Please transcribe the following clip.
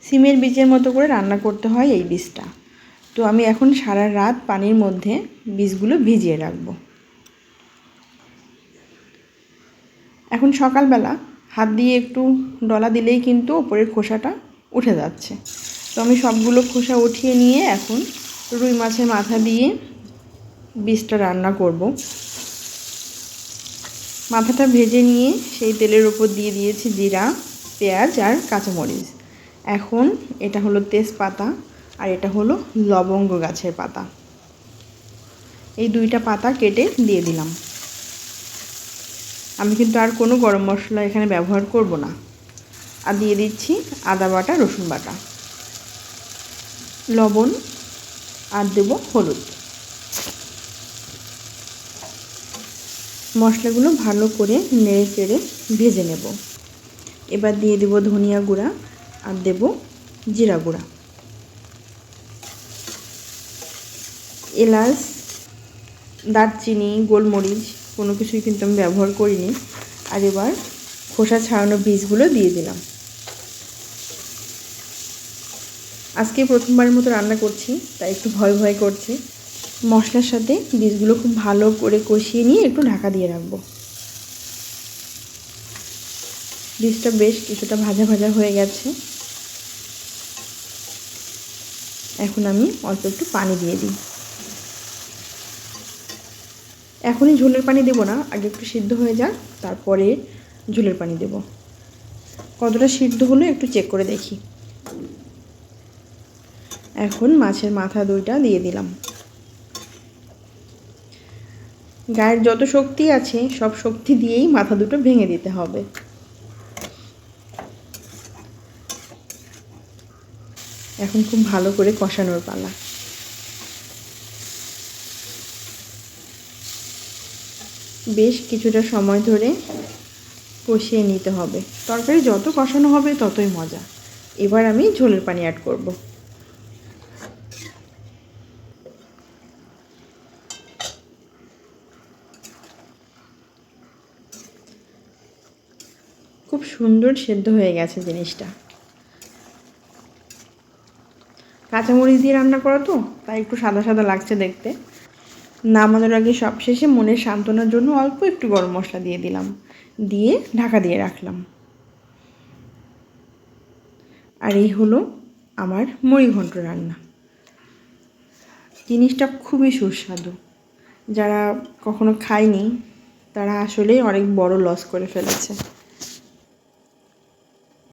সিমের বীজের মতো করে রান্না করতে হয় এই বীজটা। তো আমি এখন সারা রাত পানির মধ্যে বীজগুলো ভিজিয়ে রাখবো। এখন সকালবেলা হাত দিয়ে একটু ডলা দিলেই কিন্তু উপরের খোসাটা উঠে যাচ্ছে। তো আমি সবগুলো খোসা উঠিয়ে নিয়ে এখন রুই মাছের মাথা দিয়ে বীজটা রান্না করব। মাথাটা ভেজে নিয়ে সেই তেলের উপর দিয়ে দিয়েছি জিরা, পেঁয়াজ আর কাঁচামরিচ। এখন এটা হলো তেজপাতা আর এটা হলো লবঙ্গ গাছের পাতা। এই দুইটা পাতা কেটে দিয়ে দিলাম। আমি কিন্তু আর কোনো গরম মশলা এখানে ব্যবহার করব না। আর দিয়ে দিচ্ছি আদা বাটা, রসুন বাটা, লবণ আর দেব হলুদ। মশলাগুলো ভালো করে নেড়ে চেড়ে ভেজে নেব। এবার দিয়ে দেব ধনিয়া গুঁড়া আর দেব জিরা গুঁড়া। এলাচ, দারচিনি, গোলমরিচ কোনো কিছুই কিন্তু আমি ব্যবহার করিনি। আর এবার খোসা ছাড়ানো বীজগুলো দিয়ে দিলাম। আজকে প্রথমবারের মতো রান্না করছি, তাই একটু ভয় ভয় করছে। মশলার সাথে বীজগুলো খুব ভালো করে কষিয়ে নিয়ে একটু ঢাকা দিয়ে রাখবো। বীজটা বেশ কিছুটা ভাজা ভাজা হয়ে গেছে। এখন আমি অল্প একটু পানি দিয়ে দিই। এখনই ঝোলের পানি দেব না, আগে একটু সিদ্ধ হয়ে যাক, তারপরে ঝোলের পানি দেব। কতটা সিদ্ধ হলো একটু চেক করে দেখি। এখন মাছের মাথা দুইটা দিয়ে দিলাম। গায়ের যত শক্তি আছে সব শক্তি দিয়েই মাথা দুটো ভেঙে দিতে হবে। এখন খুব ভালো করে কষানোর পালা। বেশ কিছুটা সময় ধরে কষিয়ে নিতে হবে। তরকারি যত কষানো হবে ততই মজা। এবার আমি ঝোলের পানি অ্যাড করব। খুব সুন্দর সেদ্ধ হয়ে গেছে জিনিসটা। কাঁচামরিচ দিয়ে রান্না করা তো, তাই একটু সাদা সাদা লাগছে দেখতে। নামানোর আগে সবশেষে মনের সান্ত্বনার জন্য অল্প একটু গরম মশলা দিয়ে দিলাম, দিয়ে ঢাকা দিয়ে রাখলাম। আর এই হলো আমার মুড়িঘণ্ট রান্না। জিনিসটা খুবই সুস্বাদু। যারা কখনো খায়নি তারা আসলেই অনেক বড় লস করে ফেলেছে।